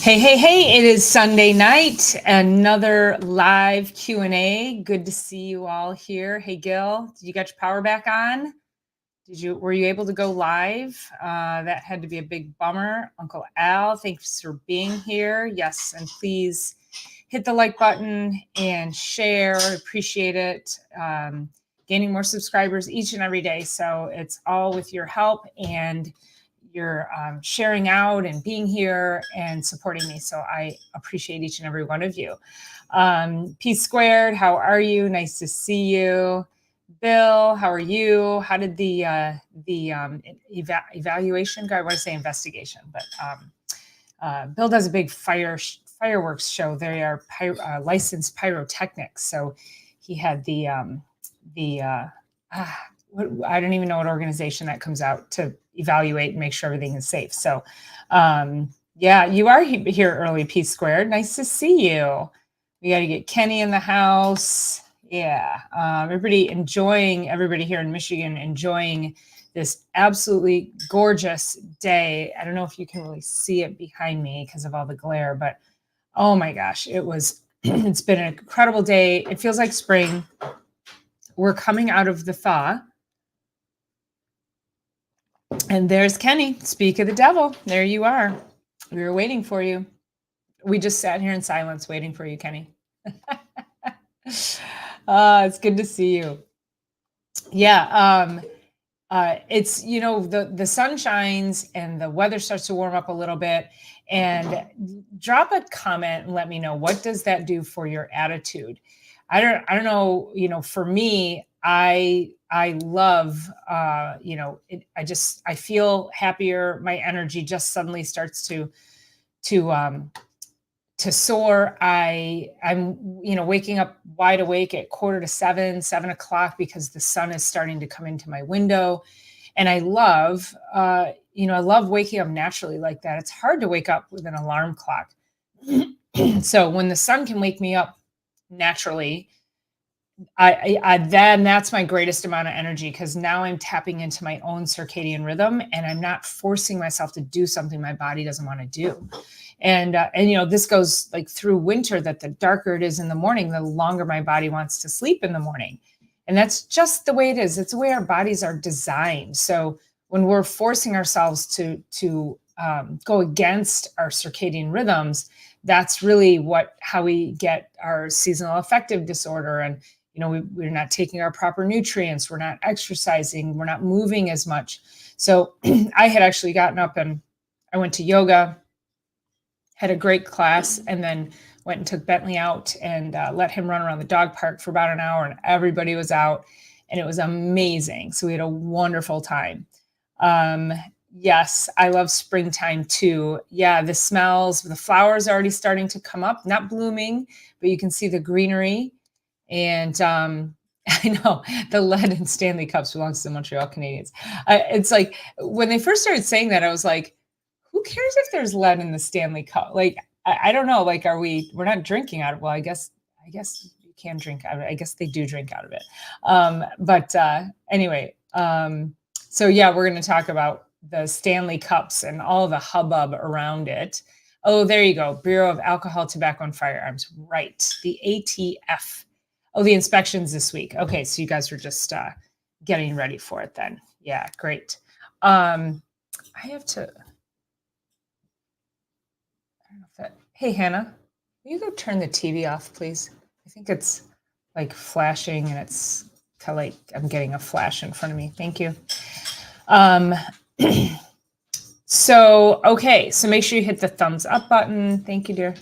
Hey, it is Sunday night, another live Q&A. Good to see you all here. Hey, Gil, did you get your power back on? Were you able to go live? That had to be a big bummer. Uncle Al, thanks for being here. Yes, and please hit the like button and share. Appreciate it. Gaining more subscribers each and every day. So it's all with your help and your sharing out and being here and supporting me. So I appreciate each and every one of you. P Squared, how are you? Nice to see you. Bill, how are you? How did the evaluation go? I want to say investigation, but Bill does a big fireworks show. They are licensed pyrotechnics. So he had I don't even know what organization that comes out to evaluate and make sure everything is safe. So yeah, you are here early, P Squared. Nice to see you. We got to get Kenny in the house. Yeah, everybody here in Michigan enjoying this absolutely gorgeous day. I don't know if you can really see it behind me because of all the glare, but oh my gosh, it's been an incredible day. It feels like spring. We're coming out of the thaw. And there's Kenny. Speak of the devil. There you are. We were waiting for you. We just sat here in silence waiting for you, Kenny. It's good to see you. Yeah. It's, the sun shines and the weather starts to warm up a little bit, and drop a comment and let me know, what does that do for your attitude? I don't know, for me, I love, I feel happier. My energy just suddenly starts to soar. I'm waking up wide awake at 6:45, 7 o'clock, because the sun is starting to come into my window. And I love, I love waking up naturally like that. It's hard to wake up with an alarm clock. So when the sun can wake me up naturally, then that's my greatest amount of energy, because now I'm tapping into my own circadian rhythm and I'm not forcing myself to do something my body doesn't want to do. And this goes like through winter, that the darker it is in the morning, the longer my body wants to sleep in the morning. And that's just the way it is. It's the way our bodies are designed. So when we're forcing ourselves to go against our circadian rhythms, that's really how we get our seasonal affective disorder. And we're not taking our proper nutrients. We're not exercising. We're not moving as much. So I had actually gotten up and I went to yoga, had a great class, and then went and took Bentley out and let him run around the dog park for about an hour, and everybody was out, and it was amazing. So we had a wonderful time. Yes, I love springtime too. Yeah, the smells, the flowers are already starting to come up, not blooming, but you can see the greenery. And I know the lead in Stanley Cups belongs to the Montreal Canadiens. It's like, when they first started saying that, I was like, who cares if there's lead in the Stanley Cup? Like, I don't know. Like, we're not drinking out of it. Well, I guess you can drink out of it. I guess they do drink out of it. Anyway, so yeah, we're going to talk about the Stanley Cups and all the hubbub around it. Oh, there you go. Bureau of Alcohol, Tobacco, and Firearms. Right. The ATF. Oh, the inspections this week. Okay, so you guys were just getting ready for it then. Yeah, great. I have to. I don't know if that. Hey, Hannah, will you go turn the TV off, please? I think it's like flashing, and it's kind of like I'm getting a flash in front of me. Thank you. So make sure you hit the thumbs up button. Thank you, dear.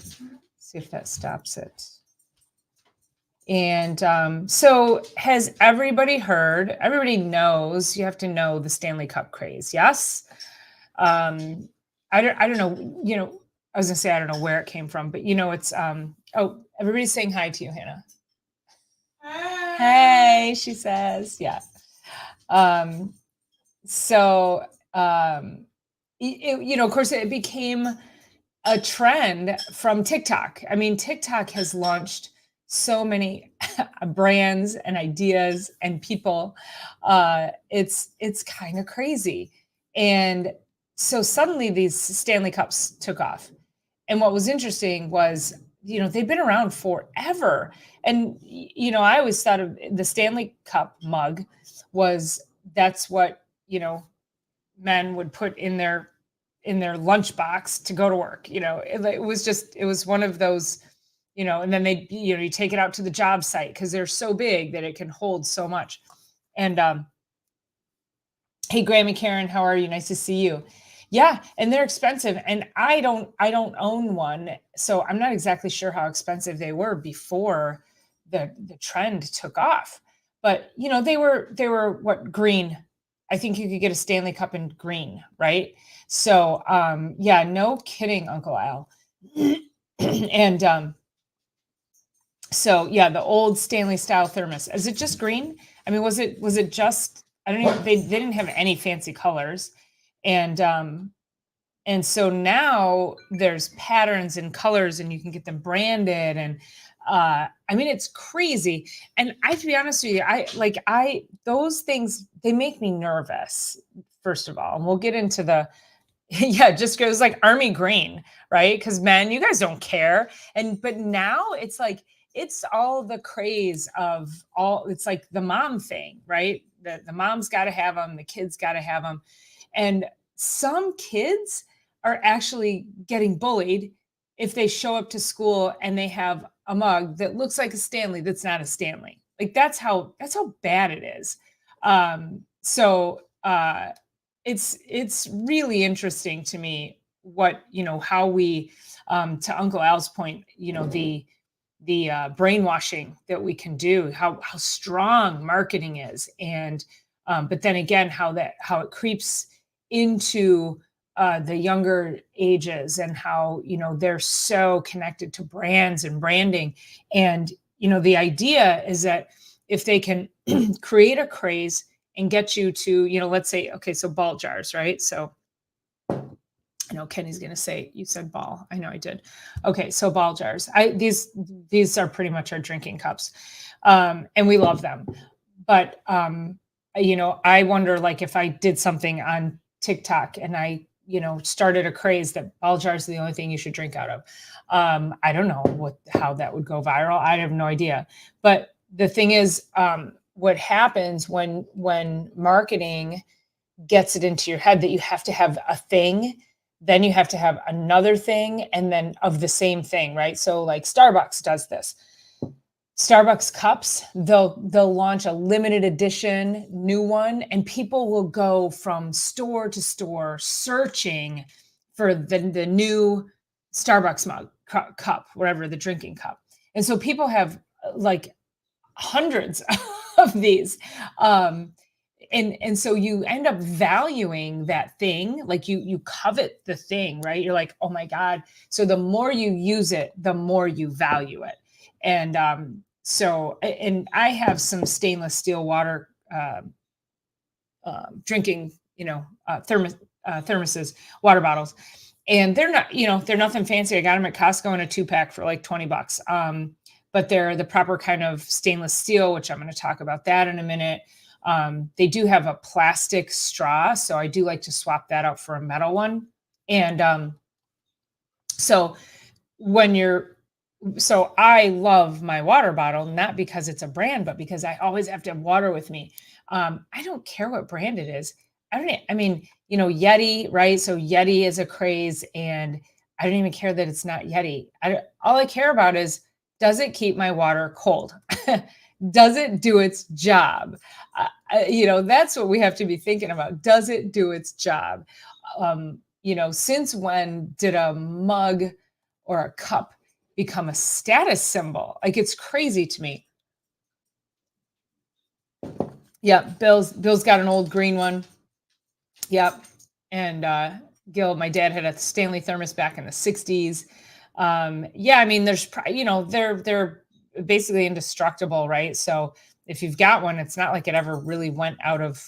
See if that stops it. And so has everybody heard? Everybody knows, you have to know the Stanley Cup craze. Yes. I don't know, I was gonna say, I don't know where it came from, but it's, everybody's saying hi to you, Hannah. Hi. Hey, she says, yeah. Of course, it became a trend from TikTok. I mean, TikTok has launched so many brands and ideas and people. It's kind of crazy. And so suddenly these Stanley Cups took off. And what was interesting was, they've been around forever. And, I always thought of the Stanley Cup mug was that's what, men would put in their lunchbox to go to work. It was one of those, and then you take it out to the job site because they're so big that it can hold so much. And hey, Grammy Karen, how are you? Nice to see you. Yeah, and they're expensive, and I don't own one, so I'm not exactly sure how expensive they were before the trend took off. But they were what, green. I think you could get a Stanley Cup in green, right? So yeah, no kidding, Uncle Al. And so yeah, the old Stanley style thermos. Is it just green? I mean, was it just, I don't even, they didn't have any fancy colors. And so now there's patterns and colors and you can get them branded. And I mean, it's crazy. And I, to be honest with you, those things, they make me nervous, first of all. And we'll get into the, yeah, just goes like army green, right? Because men, you guys don't care. But now it's like, it's all the craze of all, it's like the mom thing, right? The mom's got to have them, the kids got to have them. And some kids are actually getting bullied if they show up to school and they have a mug that looks like a Stanley that's not a Stanley. Like that's how bad it is. So it's really interesting to me what, how we, to Uncle Al's point, the brainwashing that we can do, how strong marketing is. And but then again, how it creeps into the younger ages, and how they're so connected to brands and branding. And the idea is that if they can create a craze and get you to, let's say, okay, so ball jars, right? So I know Kenny's going to say, you said ball. I know I did. Okay. So ball jars, these are pretty much our drinking cups. And we love them, but I wonder, like, if I did something on TikTok and I, started a craze that ball jars are the only thing you should drink out of. I don't know how that would go viral. I have no idea. But the thing is, what happens when marketing gets it into your head that you have to have a thing, then you have to have another thing, and then of the same thing, right? So like Starbucks does this. Starbucks cups, they'll launch a limited edition new one, and people will go from store to store searching for the new Starbucks mug, cup, whatever, the drinking cup. And so people have like hundreds of these. And so you end up valuing that thing, like you covet the thing, right? You're like, oh my God. So the more you use it, the more you value it. And and I have some stainless steel water drinking, thermoses, water bottles, and they're not, they're nothing fancy. I got them at Costco in a 2-pack for like $20. But they're the proper kind of stainless steel, which I'm going to talk about that in a minute. They do have a plastic straw, so I do like to swap that out for a metal one. And so when so I love my water bottle, not because it's a brand, but because I always have to have water with me. I don't care what brand it is. I mean, Yeti, right? So Yeti is a craze, and I don't even care that it's not Yeti. All I care about is, does it keep my water cold? Does it do its job? That's what we have to be thinking about. Does it do its job? Since when did a mug or a cup become a status symbol? Like, it's crazy to me. Yeah, Bill's got an old green one. Yep. And Gil, my dad had a Stanley thermos back in the 60s. Yeah, I mean, there's, they're basically indestructible, right? So if you've got one, it's not like it ever really went out of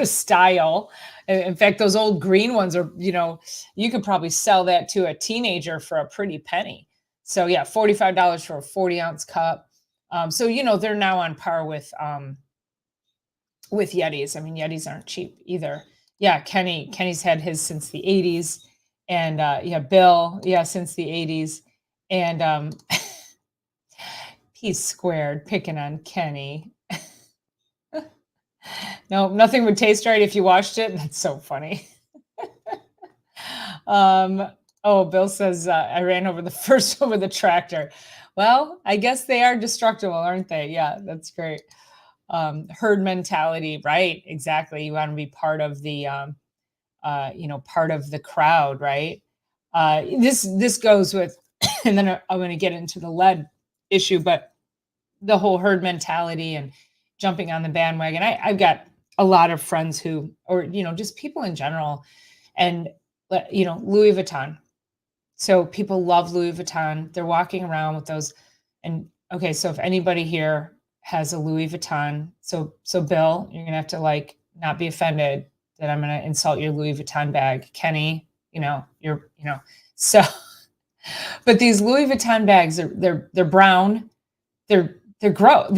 style. In fact, those old green ones are, you could probably sell that to a teenager for a pretty penny. So yeah, $45 for a 40-ounce cup. So they're now on par with Yetis. I mean, Yetis aren't cheap either. Yeah, Kenny's had his since the 80s. And yeah, Bill, yeah, since the 80s. And he's squared, picking on Kenny. No, nothing would taste right if you washed it. That's so funny. Um, oh, Bill says I ran over the first one with a tractor. Well, I guess they are destructible, aren't they? Yeah, that's great. Herd mentality, right? Exactly. You want to be part of the, part of the crowd, right? This goes with, and then I'm going to get into the lead issue, but the whole herd mentality and jumping on the bandwagon. I've got a lot of friends who, or just people in general, and Louis Vuitton. So people love Louis Vuitton. They're walking around with those. And okay, so if anybody here has a Louis Vuitton, so Bill, you're gonna have to like not be offended that I'm gonna insult your Louis Vuitton bag. Kenny, so but these Louis Vuitton bags they're brown, they're gross.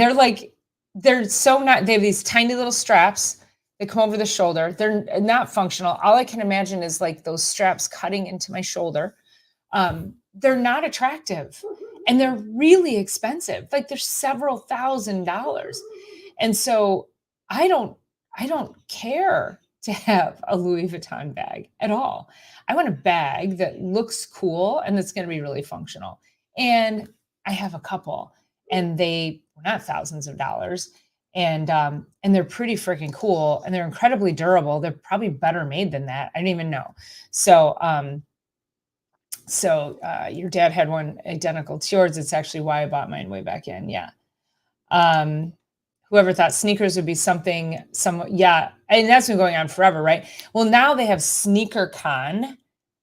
They're so not, they have these tiny little straps that come over the shoulder. They're not functional. All I can imagine is like those straps cutting into my shoulder. They're not attractive and they're really expensive. Like they're several $1,000s. And so I don't care to have a Louis Vuitton bag at all. I want a bag that looks cool and that's going to be really functional. And I have a couple and they were not thousands of dollars. And they're pretty freaking cool and they're incredibly durable. They're probably better made than that. I didn't even know. So, your dad had one identical to yours. It's actually why I bought mine way back in. Yeah. Whoever thought sneakers would be yeah. And that's been going on forever, right? Well, now they have Sneaker Con.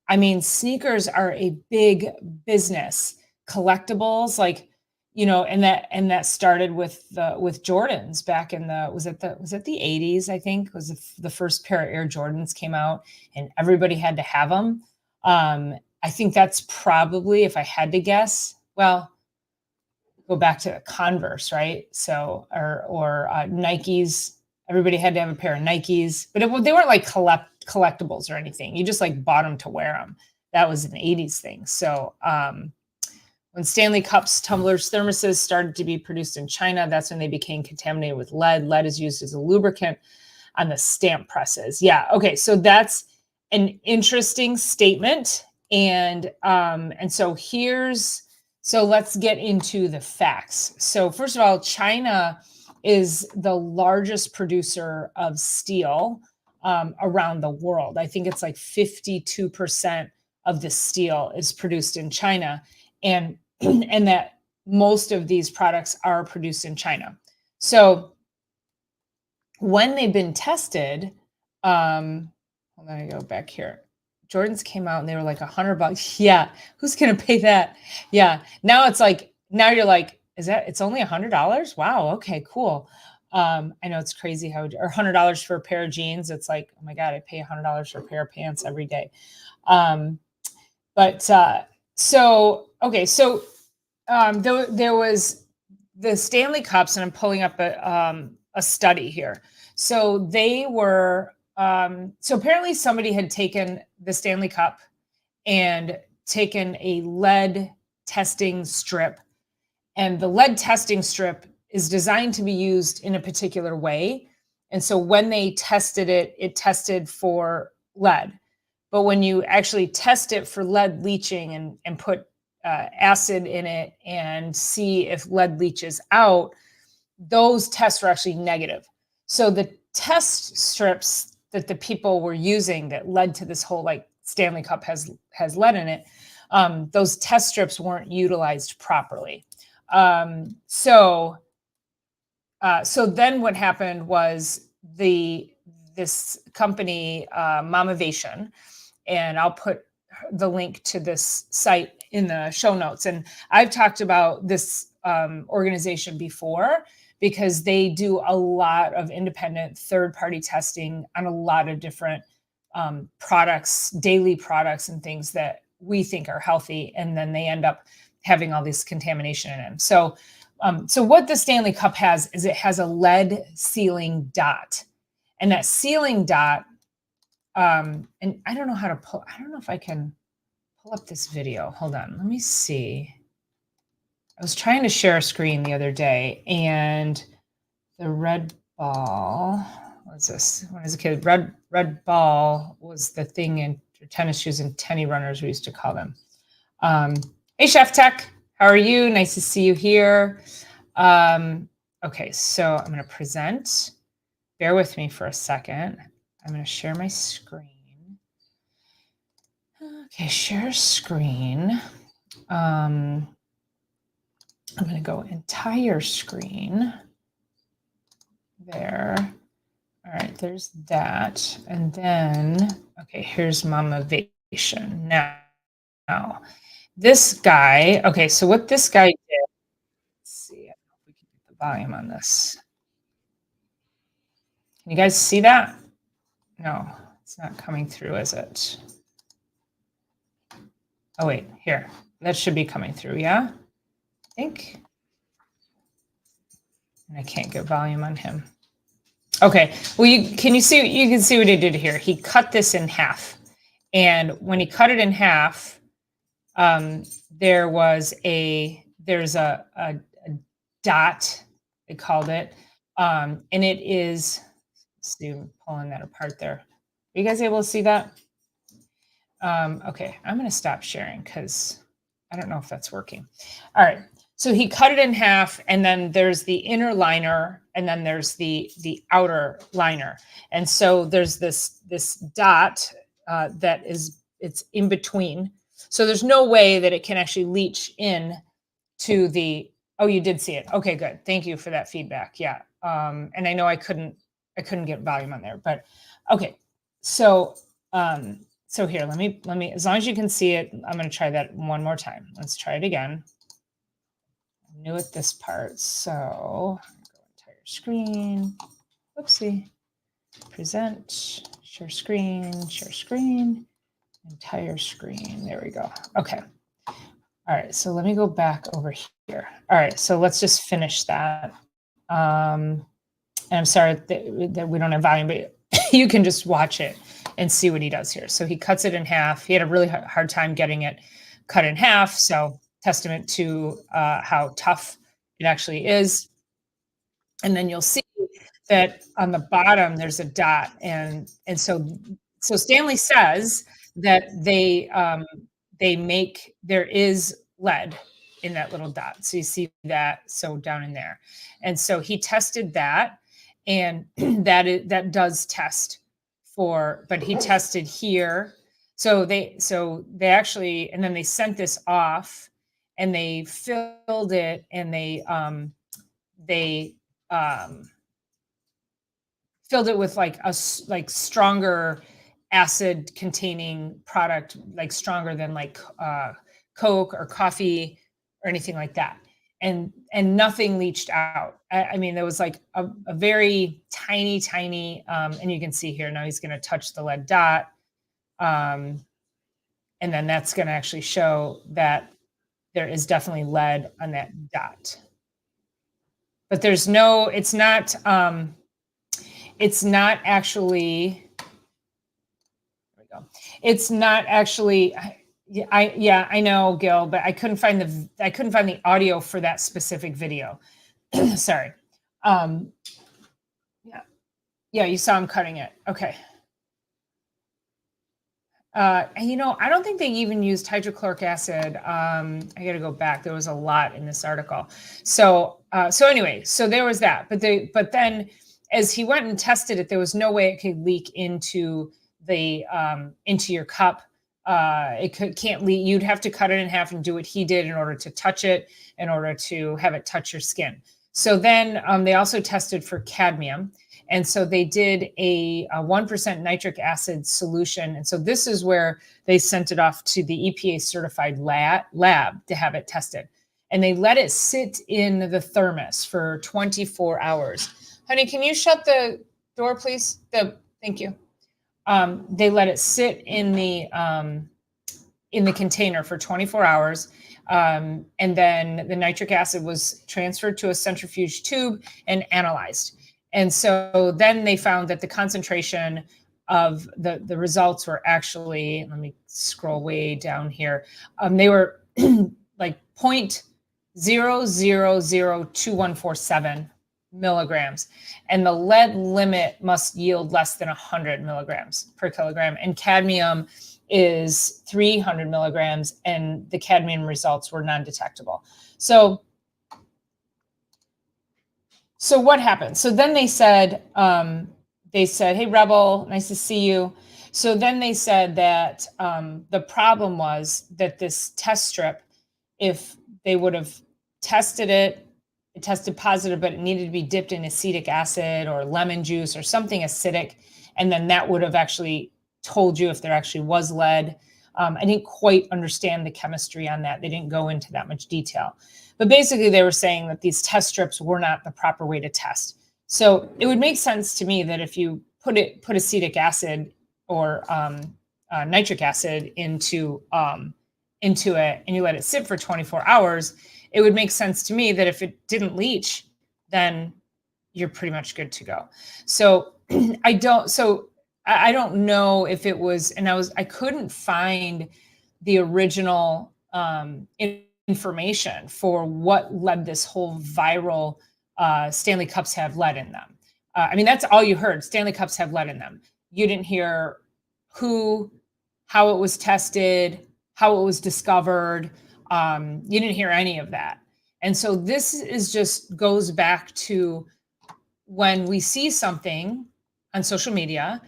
I mean, sneakers are a big business. Collectibles, like, and that started with Jordans back in was it the 80s, I think, was the first pair of Air Jordans came out and everybody had to have them. I think that's probably, if I had to guess, well, go back to Converse, right? So, or Nikes. Everybody had to have a pair of Nikes, but they weren't like collectibles or anything. You just like bought them to wear them. That was an 80s thing. So, when Stanley cups, tumblers, thermoses started to be produced in China, that's when they became contaminated with lead. Lead is used as a lubricant on the stamp presses. Yeah. Okay. So that's an interesting statement. And so let's get into the facts. So first of all, China is the largest producer of steel around the world. I think it's like 52% of the steel is produced in China, and that most of these products are produced in China. So when they've been tested, hold on, I go back here. Jordans came out and they were like $100. Yeah. Who's going to pay that? Yeah. Now you're like, it's only $100? Wow. Okay, cool. I know it's crazy or $100 for a pair of jeans. It's like, oh my God, I pay $100 for a pair of pants every day. There was the Stanley Cups, and I'm pulling up a study here. So they were, so apparently somebody had taken the Stanley Cup and taken a lead testing strip, and the lead testing strip is designed to be used in a particular way. And so when they tested it, it tested for lead. But when you actually test it for lead leaching and put acid in it and see if lead leaches out, those tests were actually negative. So the test strips that the people were using that led to this whole like Stanley Cup has lead in it, those test strips weren't utilized properly. So then what happened was this company, Mamavation, and I'll put the link to this site in the show notes. And I've talked about this organization before because they do a lot of independent third-party testing on a lot of different products, daily products and things that we think are healthy. And then they end up having all this contamination in them. So what the Stanley Cup has is it has a lead sealing dot. And that sealing dot, and I don't know how to I don't know if I can pull up this video. Hold on. Let me see. I was trying to share a screen the other day, and the red ball, what is this? When I was a kid, red ball was the thing in tennis shoes and tenny runners, we used to call them. Hey, Chef Tech, how are you? Nice to see you here. Okay, so I'm going to present. Bear with me for a second. I'm going to share my screen. Okay, share screen. I'm going to go entire screen. There. All right, there's that. And then, okay, here's my motivation. Now, this guy, okay, so what this guy did, let's see, I don't know if we can get the volume on this. Can you guys see that? No, it's not coming through, is it? Oh, wait, here. That should be coming through, yeah? I think. And I can't get volume on him. Okay, well, you can see what he did here. He cut this in half. And when he cut it in half, there's a dot, they called it. And it is, let's see, I'm pulling that apart there. Are you guys able to see that? Okay, I'm going to stop sharing because I don't know if that's working. All right, so he cut it in half, and then there's the inner liner, and then there's the outer liner. And so there's this dot it's in between. So there's no way that it can actually leach in to the, oh, you did see it. Okay, good. Thank you for that feedback. Yeah. And I know I couldn't get volume on there, but okay. So here, let me, as long as you can see it, I'm going to try that one more time. Let's try it again. I'm new at this part. So go entire screen. Oopsie. Present, share screen, entire screen. There we go. Okay. All right. So let me go back over here. All right. So let's just finish that. And I'm sorry that we don't have volume, but you can just watch it and see what he does here. So he cuts it in half. He had a really hard time getting it cut in half. So testament to how tough it actually is. And then you'll see that on the bottom there's a dot, and so Stanley says that there is lead in that little dot. So you see that, so down in there. And so he tested that, and that does test for, but he tested here. So they actually, and then they sent this off, and they filled it, and they filled it with like stronger acid containing product, like stronger than like Coke or coffee or anything like that. And nothing leached out. I mean, there was like a very tiny, and you can see here, now he's going to touch the lead dot. And then that's going to actually show that there is definitely lead on that dot. But it's not actually, there we go. It's not actually, I know, Gil, but I couldn't find the audio for that specific video. Sorry. Yeah, you saw him cutting it. Okay. And I don't think they even used hydrochloric acid. I got to go back. There was a lot in this article. So anyway, so there was that. But then as he went and tested it, there was no way it could leak into your cup. Can't leak. You'd have to cut it in half and do what he did in order to touch it, in order to have it touch your skin. So then they also tested for cadmium. And so they did a 1% nitric acid solution. And so this is where they sent it off to the EPA certified lab to have it tested. And they let it sit in the thermos for 24 hours. Honey, can you shut the door, please? Thank you. They let it sit in the container for 24 hours. And then the nitric acid was transferred to a centrifuge tube and analyzed. And so then they found that the concentration of the results were actually, let me scroll way down here. They were like 0.000247 milligrams, and the lead limit must yield less than 100 milligrams per kilogram, and cadmium is 300 milligrams, and the cadmium results were non-detectable. So what happened? So then they said, hey, Rebel, nice to see you. So then they said that the problem was that this test strip, if they would have tested it, it tested positive, but it needed to be dipped in acetic acid or lemon juice or something acidic. And then that would have actually told you if there actually was lead. I didn't quite understand the chemistry on that. They didn't go into that much detail. But basically, they were saying that these test strips were not the proper way to test. So it would make sense to me that if you put acetic acid or nitric acid into it and you let it sit for 24 hours, it would make sense to me that if it didn't leach, then you're pretty much good to go. So I don't know if it was, and I couldn't find the original information for what led this whole viral Stanley Cups have lead in them. I mean, that's all you heard. Stanley Cups have lead in them. You didn't hear how it was tested, how it was discovered. You didn't hear any of that. And so this is just goes back to when we see something on social media,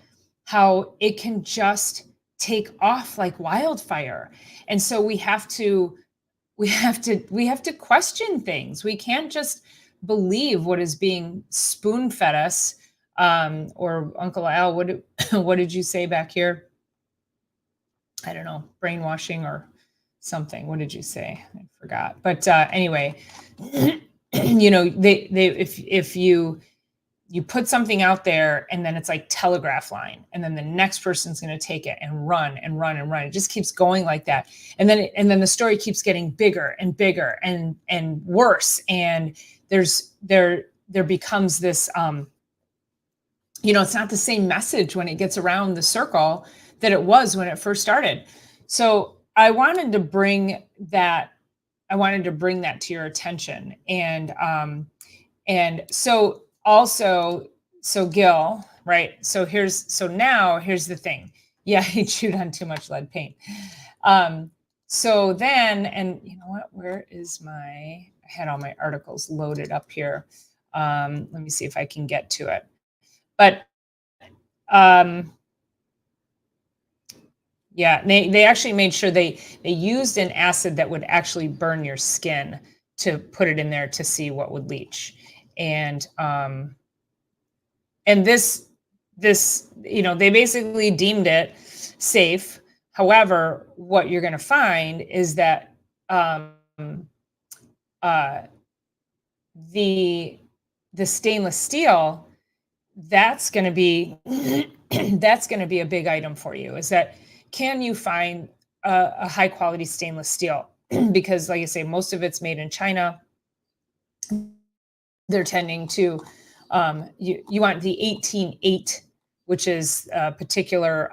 how it can just take off like wildfire. And so we have to question things. We can't just believe what is being spoon fed us. Or Uncle Al, what did you say back here? I don't know, brainwashing or something. What did you say? I forgot. But anyway, if you put something out there and then it's like telegraph line, and then the next person's going to take it and run and run and run. It just keeps going like that. And then the story keeps getting bigger and bigger and worse. And there becomes this, it's not the same message when it gets around the circle that it was when it first started. So I wanted to bring that to your attention. And so also, Gil, right? So now here's the thing. Yeah, he chewed on too much lead paint. So then, and you know what, I had all my articles loaded up here. Let me see if I can get to it. But yeah, they actually made sure they used an acid that would actually burn your skin to put it in there to see what would leach. And this, they basically deemed it safe. However, what you're going to find is that the stainless steel, that's going to be a big item for you. Is that, can you find a high quality stainless steel? Because like I say, most of it's made in China. They're tending to, you want the 18.8, which is a particular,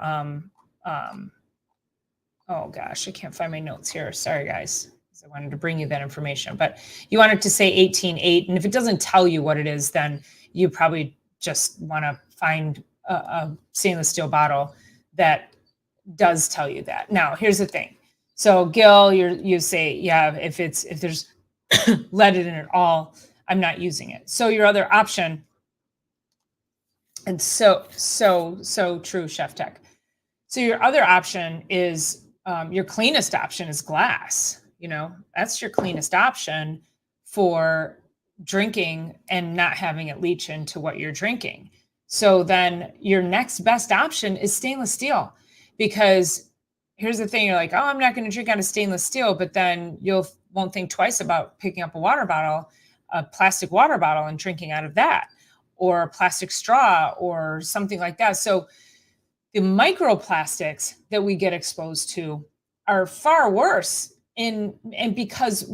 oh gosh, I can't find my notes here. Sorry, guys. I wanted to bring you that information, but you want it to say 18.8. And if it doesn't tell you what it is, then you probably just want to find a stainless steel bottle that does tell you that. Now, here's the thing. So Gil, you say, yeah, if there's lead in it at all, I'm not using it. So your other option, and so true, Chef Tech. So your other option is, your cleanest option is glass. That's your cleanest option for drinking and not having it leach into what you're drinking. So then your next best option is stainless steel, because here's the thing. You're like, oh, I'm not going to drink out of stainless steel, but then won't think twice about picking up a plastic water bottle and drinking out of that, or a plastic straw or something like that. So the microplastics that we get exposed to are far worse and because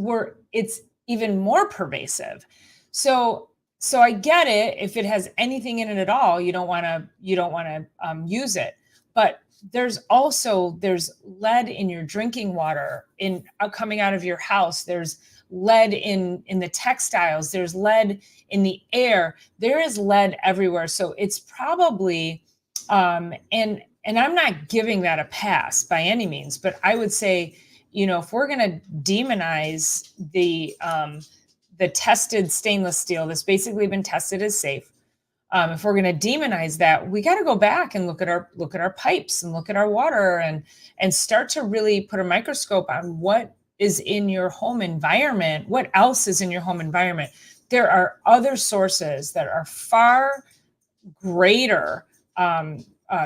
it's even more pervasive. So So I get it. If it has anything in it at all, you don't want to use it. But there's lead in your drinking water, in coming out of your house. There's lead in the textiles. There's lead in the air. There is lead everywhere. So it's probably and I'm not giving that a pass by any means, but I would say, if we're going to demonize the tested stainless steel that's basically been tested as safe, if we're going to demonize that, we got to go back and look at our pipes and look at our water, and start to really put a microscope on what is in your home environment. What else is in your home environment? There are other sources that are far greater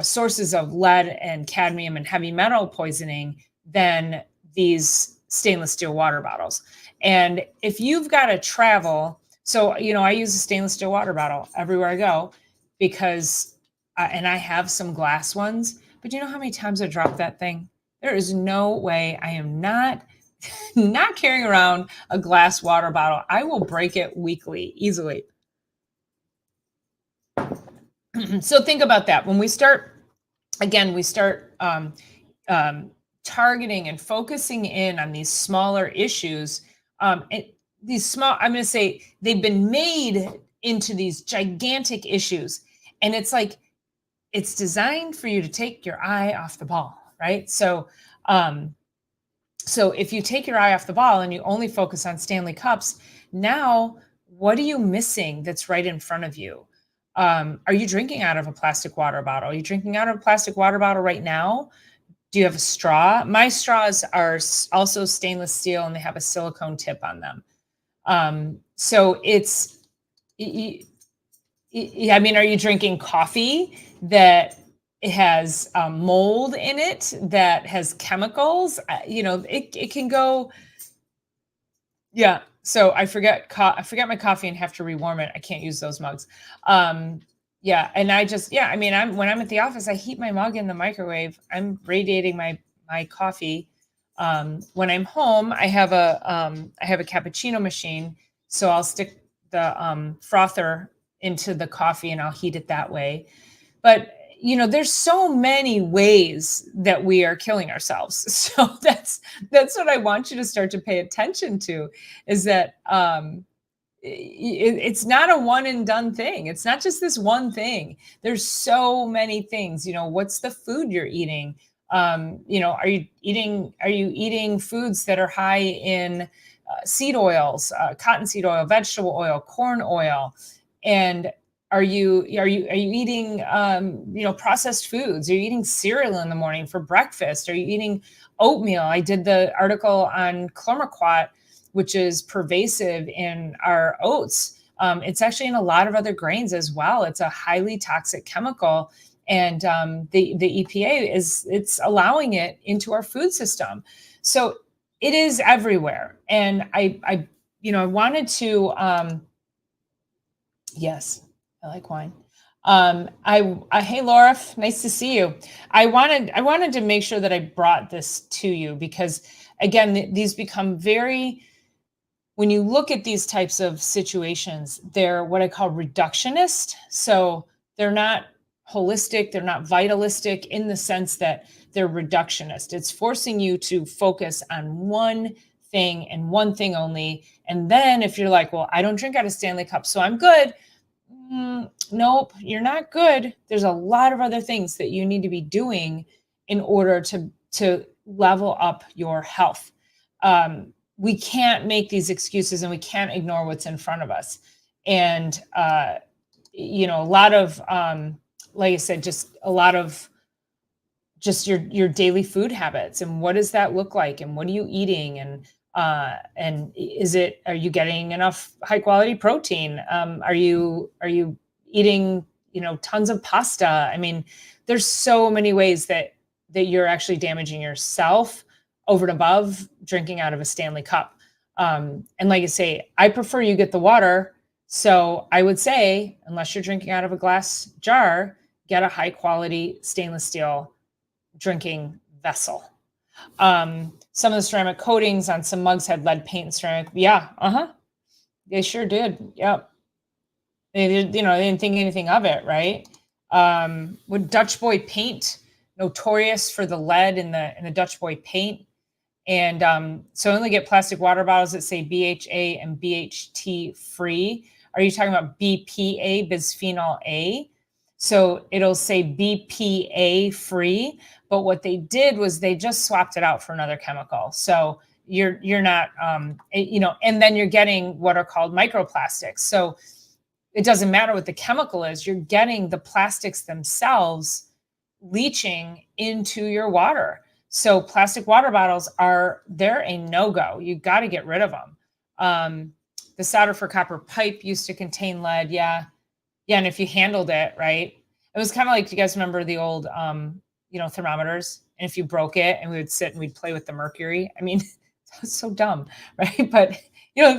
sources of lead and cadmium and heavy metal poisoning than these stainless steel water bottles. And if you've got to travel, so, I use a stainless steel water bottle everywhere I go, because, and I have some glass ones, but you know how many times I drop that thing? There is no way I am not carrying around a glass water bottle. I will break it weekly, easily. So think about that. When we start targeting and focusing in on these smaller issues. I'm going to say they've been made into these gigantic issues. And it's like, it's designed for you to take your eye off the ball, right? So if you take your eye off the ball and you only focus on Stanley Cups, now what are you missing that's right in front of you? Are you drinking out of a plastic water bottle? Are you drinking out of a plastic water bottle right now? Do you have a straw? My straws are also stainless steel, and they have a silicone tip on them. So it's, I mean, are you drinking coffee that has mold in it, that has chemicals? It can go. Yeah. So I forget my coffee and have to rewarm it. I can't use those mugs. Yeah. And I mean, when I'm at the office, I heat my mug in the microwave. I'm radiating my coffee. When I'm home, I have a cappuccino machine. So I'll stick the frother into the coffee and I'll heat it that way. But there's so many ways that we are killing ourselves. So that's what I want you to start to pay attention to, is that it's not a one and done thing. It's not just this one thing. There's so many things. What's the food you're eating? Are you eating foods that are high in seed oils, cottonseed oil, vegetable oil, corn oil? And are you eating processed foods? Are you eating cereal in the morning for breakfast? Are you eating oatmeal? I did the article on chlormequat, which is pervasive in our oats. It's actually in a lot of other grains as well. It's a highly toxic chemical, and the EPA it's allowing it into our food system. So it is everywhere. And I wanted to. Yes, I like wine. Hey Laura, nice to see you. I wanted to make sure that I brought this to you because, again, these become very, when you look at these types of situations, they're what I call reductionist. So they're not holistic, they're not vitalistic, in the sense that they're reductionist. It's forcing you to focus on one thing and one thing only. And then if you're like, well, I don't drink out of Stanley Cup, so I'm good. Nope, you're not good. There's a lot of other things that you need to be doing in order to level up your health. We can't make these excuses, and we can't ignore what's in front of us. And a lot of like I said, just a lot of just your daily food habits, and what does that look like, and what are you eating, and are you getting enough high quality protein? Are you eating tons of pasta? I mean, there's so many ways that you're actually damaging yourself over and above drinking out of a Stanley Cup. And like I say, I prefer you get the water. So I would say, unless you're drinking out of a glass jar, get a high quality stainless steel drinking vessel. Some of the ceramic coatings on some mugs had lead paint and ceramic. Yeah. They sure did. Yep. They didn't think anything of it, right? With Dutch Boy paint, notorious for the lead in the Dutch Boy paint. And so I only get plastic water bottles that say BHA and BHT free. Are you talking about BPA, bisphenol A? So it'll say BPA free, but what they did was they just swapped it out for another chemical. So you're not and then you're getting what are called microplastics. So it doesn't matter what the chemical is, you're getting the plastics themselves leaching into your water. So plastic water bottles they're a no-go. You got to get rid of them. The solder for copper pipe used to contain lead. Yeah. Yeah. And if you handled it right, it was kind of like, do you guys remember the old, thermometers? And if you broke it and we would sit and we'd play with the mercury. I mean, it's so dumb, right? But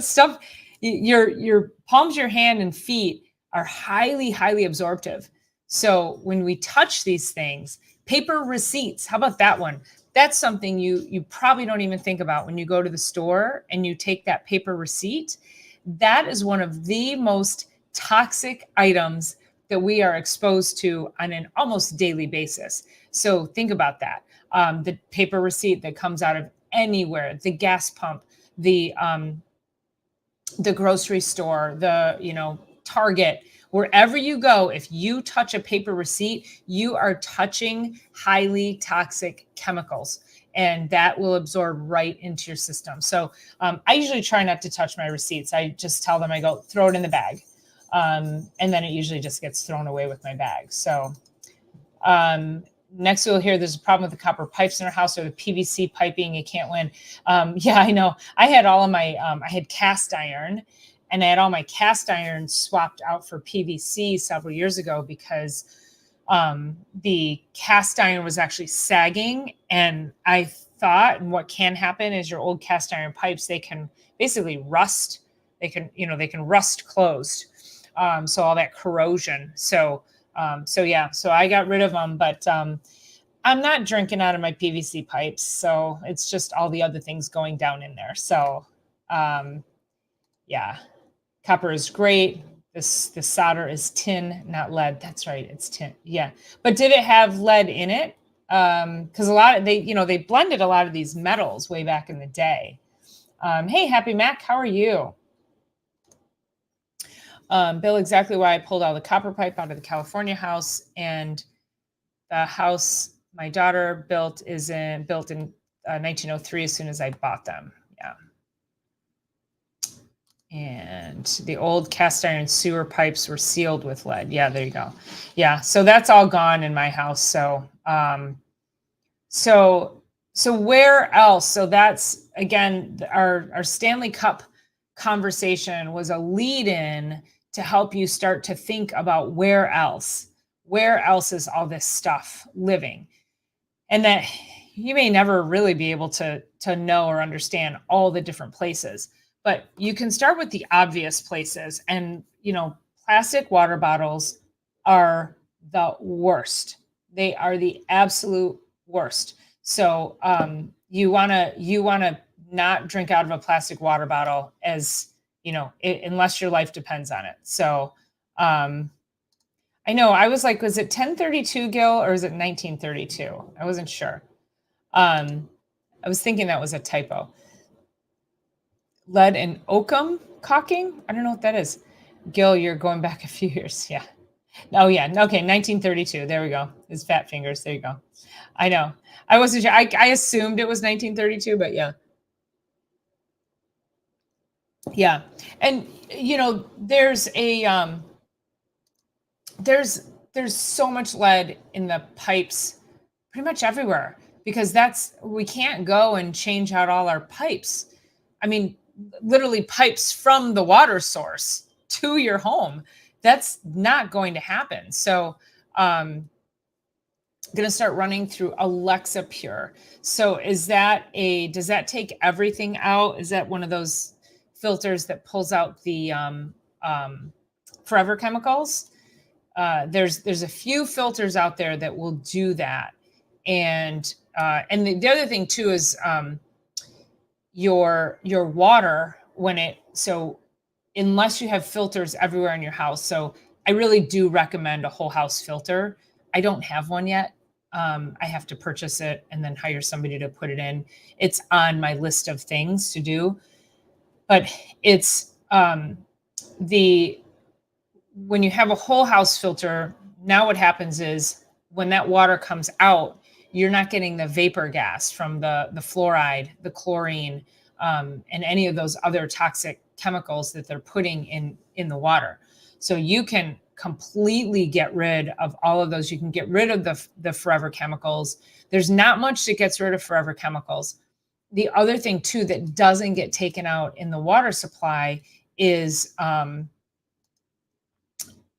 stuff, your palms, your hand and feet are highly, highly absorptive. So when we touch these things, paper receipts, how about that one? That's something you probably don't even think about when you go to the store and you take that paper receipt. That is one of the most toxic items that we are exposed to on an almost daily basis. So think about that. The paper receipt that comes out of anywhere, the gas pump, the grocery store, Target, wherever you go, if you touch a paper receipt, you are touching highly toxic chemicals, and that will absorb right into your system. So I usually try not to touch my receipts. I just tell them, I go, throw it in the bag. And then it usually just gets thrown away with my bag. So next we'll hear there's a problem with the copper pipes in our house or the PVC piping. You can't win. Yeah, I know. I had all of my, I had cast iron, and I had all my cast iron swapped out for PVC several years ago because the cast iron was actually sagging. And I thought, and what can happen is your old cast iron pipes, they can basically rust. They can rust closed. So all that corrosion. So I got rid of them, but I'm not drinking out of my PVC pipes. So it's just all the other things going down in there. So yeah, copper is great. The solder is tin, not lead. That's right, it's tin. Yeah, but did it have lead in it? Because a lot of they blended a lot of these metals way back in the day. Hey, Happy Mac, how are you? Bill, exactly why I pulled all the copper pipe out of the California house, and the house my daughter built built in 1903 as soon as I bought them. Yeah. And the old cast iron sewer pipes were sealed with lead. Yeah, there you go. Yeah, so that's all gone in my house. So so where else? So that's, again, our Stanley Cup conversation was a lead in to help you start to think about where else is all this stuff living, and that you may never really be able to know or understand all the different places, but you can start with the obvious places. And plastic water bottles are the worst. They are the absolute worst. So you want to not drink out of a plastic water bottle, as unless your life depends on it. So I know, I was like, was it 1032, Gil, or is it 1932? I wasn't sure. I was thinking that was a typo. Lead and oakum caulking? I don't know what that is. Gil, you're going back a few years. Yeah. Oh, yeah. Okay, 1932. There we go. His fat fingers. There you go. I know. I wasn't sure. I assumed it was 1932, but yeah. Yeah. And, there's there's so much lead in the pipes pretty much everywhere, because we can't go and change out all our pipes. I mean, literally pipes from the water source to your home. That's not going to happen. So I'm going to start running through Alexa Pure. So does that take everything out? Is that one of those filters that pulls out the forever chemicals? There's a few filters out there that will do that. And the other thing too is your water, unless you have filters everywhere in your house. So I really do recommend a whole house filter. I don't have one yet. I have to purchase it and then hire somebody to put it in. It's on my list of things to do, but it's the when you have a whole house filter, now what happens is when that water comes out, you're not getting the vapor gas from the fluoride, the chlorine, and any of those other toxic chemicals that they're putting in the water. So you can completely get rid of all of those. You can get rid of the forever chemicals. There's not much that gets rid of forever chemicals. The other thing too that doesn't get taken out in the water supply is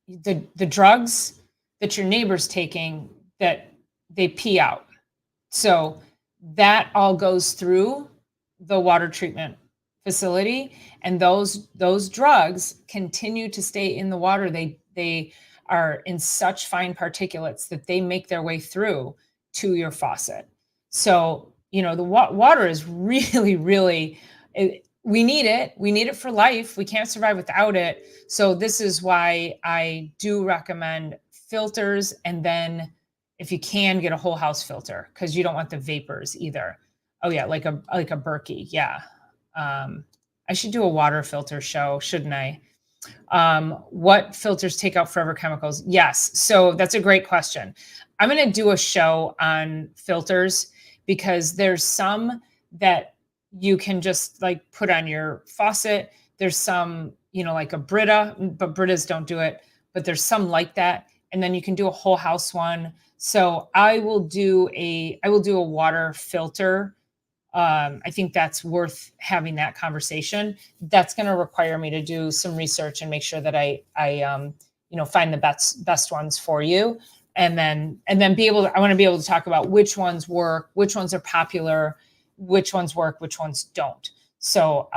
the drugs that your neighbor's taking that they pee out. So that all goes through the water treatment facility, and those drugs continue to stay in the water. They are in such fine particulates that they make their way through to your faucet. So, the water is really, really, we need it. We need it for life. We can't survive without it. So this is why I do recommend filters. And then if you can, get a whole house filter, because you don't want the vapors either. Oh yeah, like a Berkey. Yeah. I should do a water filter show, shouldn't I? What filters take out forever chemicals? Yes. So that's a great question. I'm going to do a show on filters because there's some that you can just like put on your faucet. There's some, like a Brita, but Britas don't do it, but there's some like that. And then you can do a whole house one. So I will do a water filter. I think that's worth having that conversation. That's going to require me to do some research and make sure that I find the best ones for you. And then I want to be able to talk about which ones work, which ones are popular, which ones work, which ones don't. So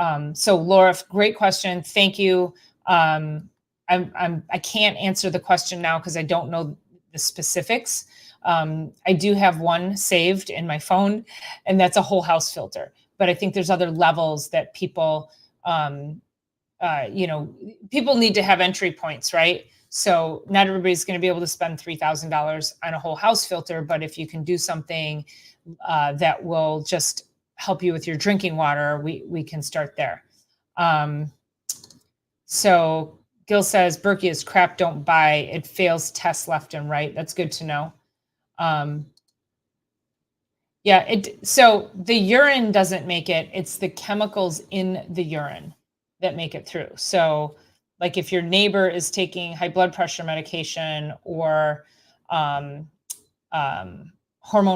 Laura, great question. Thank you. I can't answer the question now because I don't know the specifics. I do have one saved in my phone, and that's a whole house filter. But I think there's other levels that people, people need to have entry points, right? So not everybody's going to be able to spend $3,000 on a whole house filter, but if you can do something that will just help you with your drinking water, we can start there. So Gil says, Berkey is crap, don't buy. It fails tests left and right. That's good to know. So the urine doesn't make it. It's the chemicals in the urine that make it through. So like if your neighbor is taking high blood pressure medication or hormone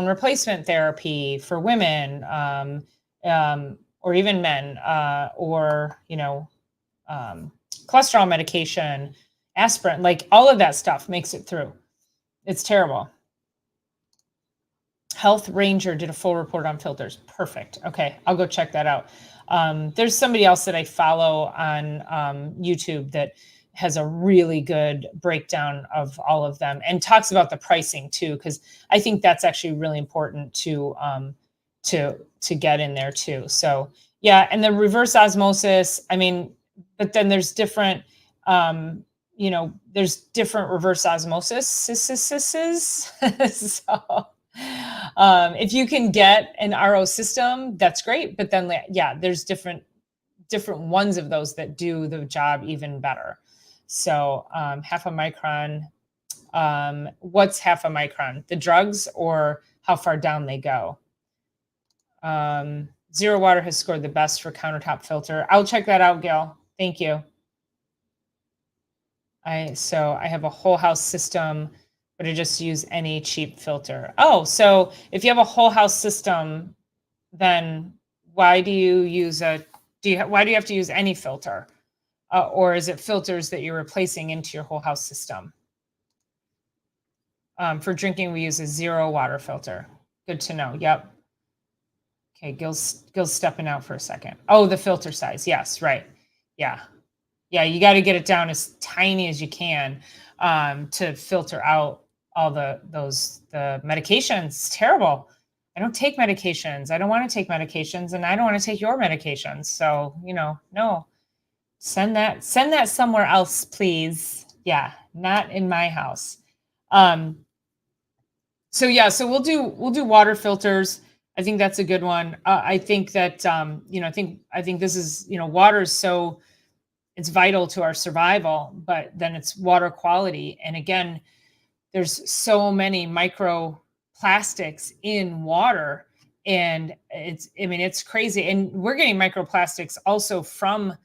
replacement therapy for women, or even men, or cholesterol medication, aspirin, like all of that stuff makes it through. It's terrible. Health Ranger did a full report on filters. Perfect. Okay, I'll go check that out. There's somebody else that I follow on YouTube that has a really good breakdown of all of them and talks about the pricing too, because I think that's actually really important to get in there too. So yeah, and the reverse osmosis. I mean, but then there's different. There's different reverse osmosis. So if you can get an RO system, that's great. But then, yeah, there's different ones of those that do the job even better. So half a micron. What's half a micron? The drugs or how far down they go? Zero Water has scored the best for countertop filter. I'll check that out, Gail. Thank you. I have a whole house system, but I just use any cheap filter. Oh, so if you have a whole house system, then why do you use why do you have to use any filter? Or is it filters that you're replacing into your whole house system? For drinking, we use a Zero Water filter. Good to know. Yep. Okay, Gil's stepping out for a second. Oh, the filter size. Yes, right. Yeah. Yeah, you got to get it down as tiny as you can to filter out all the medications. It's terrible. I don't take medications. I don't want to take medications, and I don't want to take your medications. So, no. Send that somewhere else, please. Yeah, not in my house. Um, so yeah, so we'll do water filters. I think that's a good one. I think that I think this is, water is so, it's vital to our survival, but then it's water quality. And again, there's so many microplastics in water, and it's crazy. And we're getting microplastics also from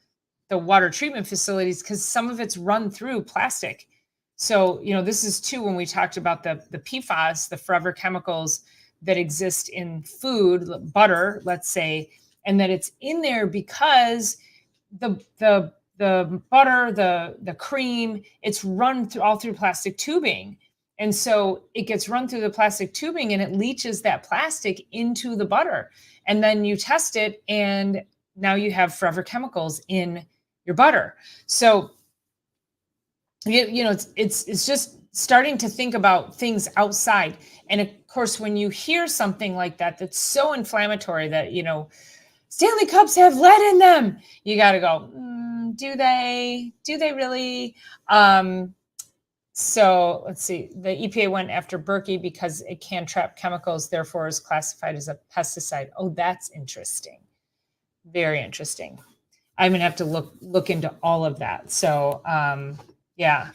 the water treatment facilities because some of it's run through plastic. So, this is too when we talked about the PFAS, the forever chemicals that exist in food, butter, let's say, and that it's in there because the butter, the cream, it's run through all through plastic tubing. And so it gets run through the plastic tubing and it leaches that plastic into the butter. And then you test it and now you have forever chemicals in your butter. So it's just starting to think about things outside. And of course, when you hear something like that, that's so inflammatory that, Stanley cups have lead in them, you got to go, do they really? So let's see, the EPA went after Berkey because it can trap chemicals, therefore is classified as a pesticide. Oh, that's interesting. Very interesting. I'm gonna have to look into all of that. So yeah,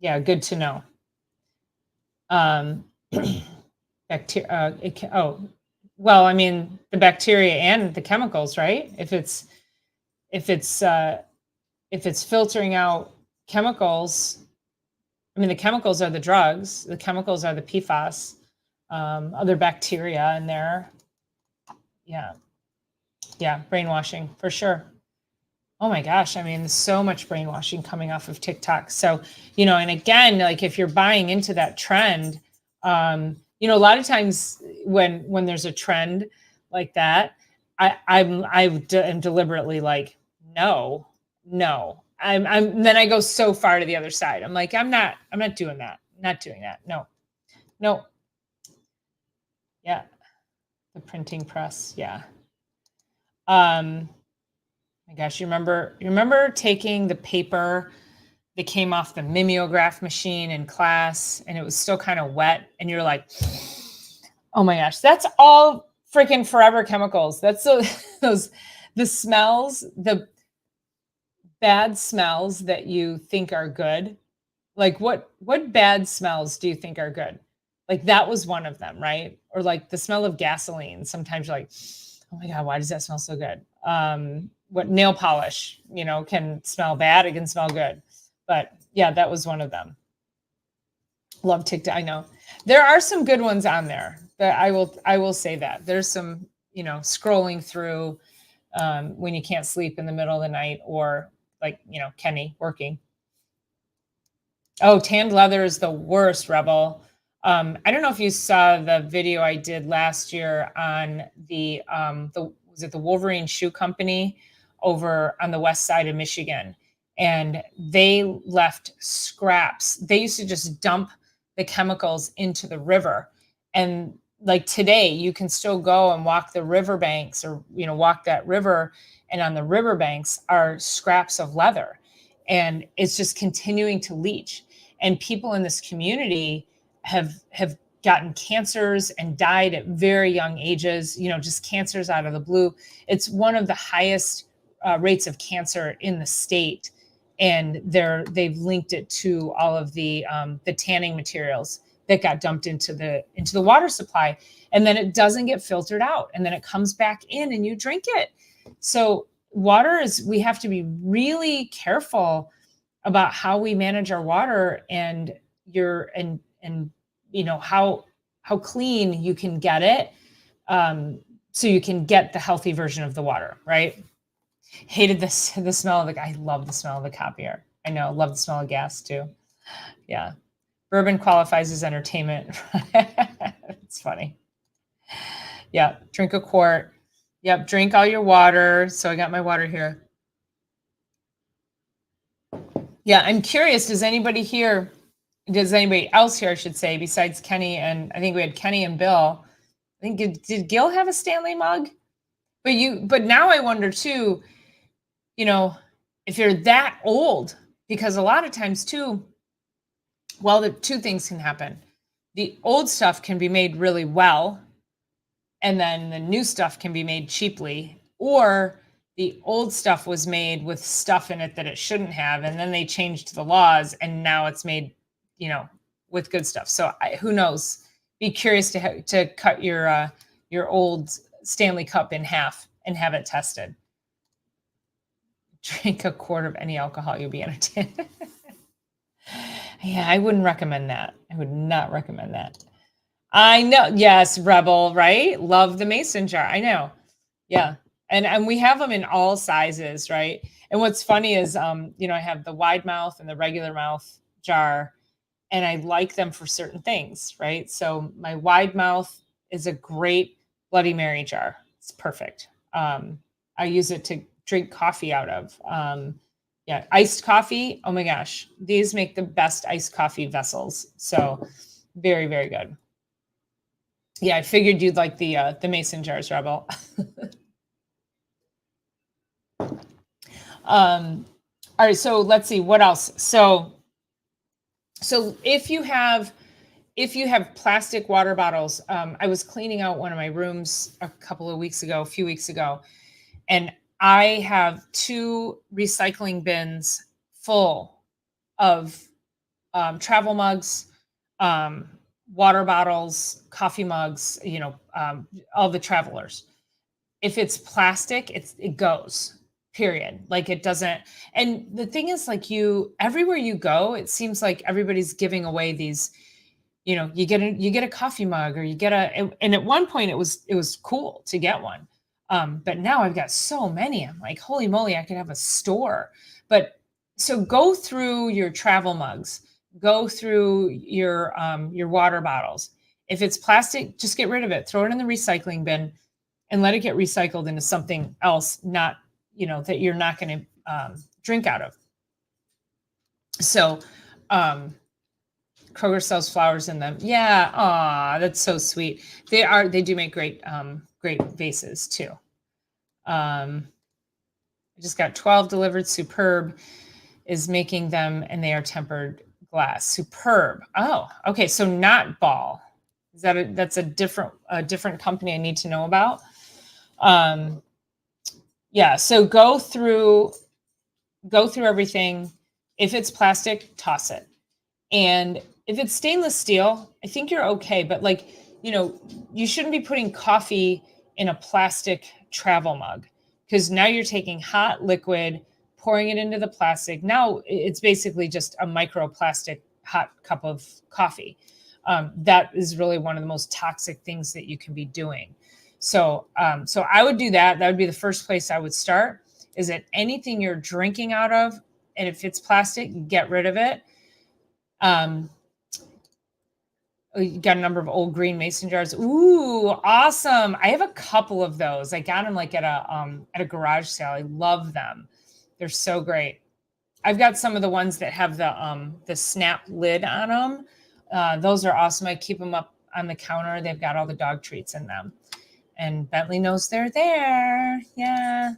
good to know. Bacteria. Well, I mean the bacteria and the chemicals, right? If it's filtering out chemicals, I mean the chemicals are the drugs. The chemicals are the PFAS, other bacteria in there. Yeah, brainwashing for sure. Oh my gosh, I mean, there's so much brainwashing coming off of TikTok. So, and again, like if you're buying into that trend, a lot of times when there's a trend like that, I'm deliberately like, no. Then I go so far to the other side. I'm like, I'm not doing that. Not doing that. No. Yeah. The printing press. Yeah. My gosh, you remember taking the paper that came off the mimeograph machine in class and it was still kind of wet and you're like, oh my gosh, that's all freaking forever chemicals. That's the smells, the bad smells that you think are good. Like what bad smells do you think are good? Like that was one of them, right? Or like the smell of gasoline. Sometimes you're like, oh my God, why does that smell so good? What nail polish, can smell bad, it can smell good. But yeah, that was one of them. Love TikTok. I know there are some good ones on there. That I will say that there's some, scrolling through when you can't sleep in the middle of the night or like, Kenny working. Oh, tanned leather is the worst, Rebel. I don't know if you saw the video I did last year on the was it the Wolverine Shoe Company over on the west side of Michigan, and they left scraps. They used to just dump the chemicals into the river, and like today, you can still go and walk the riverbanks or walk that river, and on the riverbanks are scraps of leather, and it's just continuing to leach. And people in this community have gotten cancers and died at very young ages, just cancers out of the blue. It's one of the highest rates of cancer in the state. And they've linked it to all of the tanning materials that got dumped into the water supply. And then it doesn't get filtered out. And then it comes back in and you drink it. So we have to be really careful about how we manage our water and how clean you can get it, so you can get the healthy version of the water, right? Hated the smell of I love the smell of the copier. I know, love the smell of gas too. Yeah. Bourbon qualifies as entertainment. It's funny. Yeah, drink a quart. Yep, drink all your water. So I got my water here. Yeah, I'm curious, does anybody else here, I should say, besides Kenny, and I think we had Kenny and Bill. I think did Gil have a Stanley mug? But now I wonder too, if you're that old, because a lot of times too, well, the two things can happen. The old stuff can be made really well, and then the new stuff can be made cheaply, or the old stuff was made with stuff in it that it shouldn't have, and then they changed the laws, and now it's made, with good stuff. So who knows? Be curious to cut your old Stanley Cup in half and have it tested. Drink a quart of any alcohol, you'll be entertained. Yeah, I wouldn't recommend that. I would not recommend that. I know. Yes, Rebel, right? Love the mason jar. I know. Yeah. And we have them in all sizes, right? And what's funny is I have the wide mouth and the regular mouth jar, and I like them for certain things, right? So my wide mouth is a great Bloody Mary jar. It's perfect. I use it to drink coffee out of. Yeah, iced coffee. Oh my gosh, these make the best iced coffee vessels. So very, very good. Yeah, I figured you'd like the mason jars, Rebel. All right, so let's see what else. So if you have plastic water bottles, I was cleaning out one of my rooms a few weeks ago, and I have 2 recycling bins full of travel mugs, water bottles, coffee mugs, all the travelers. If it's plastic, it goes, period. Like it doesn't. And the thing is, like, everywhere you go, it seems like everybody's giving away these, you get a coffee mug, or you get and at one point it was cool to get one. But now I've got so many. I'm like, holy moly, I could have a store. But so go through your travel mugs, go through your water bottles. If it's plastic, just get rid of it. Throw it in the recycling bin and let it get recycled into something else, not, that you're not going to drink out of. So Kroger sells flowers in them. Yeah. Aw, that's so sweet. They do make great vases too. I just got 12 delivered. Superb is making them, and they are tempered glass. Superb. Oh, okay. So not Ball. That's a different company I need to know about. Yeah. So go through everything. If it's plastic, toss it. And if it's stainless steel, I think you're okay. But you shouldn't be putting coffee in a plastic travel mug, because now you're taking hot liquid, pouring it into the plastic. Now it's basically just a microplastic hot cup of coffee. That is really one of the most toxic things that you can be doing. So I would do that. That would be the first place I would start. Is that anything you're drinking out of, and if it's plastic, get rid of it. You got a number of old green mason jars. Ooh, awesome. I have a couple of those. I got them at a garage sale. I love them. They're so great. I've got some of the ones that have the snap lid on them. Those are awesome. I keep them up on the counter. They've got all the dog treats in them. And Bentley knows they're there. Yeah.